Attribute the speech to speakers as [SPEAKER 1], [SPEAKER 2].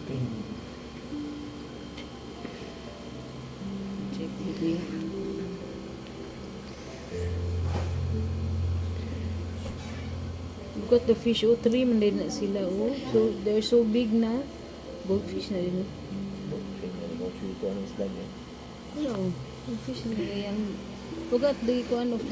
[SPEAKER 1] Check baby. Look at the fish. Oh, three man din na sila. Oh, so they're so big na. Goldfish na din. Ano? Goldfish na yan. Look at the kuan of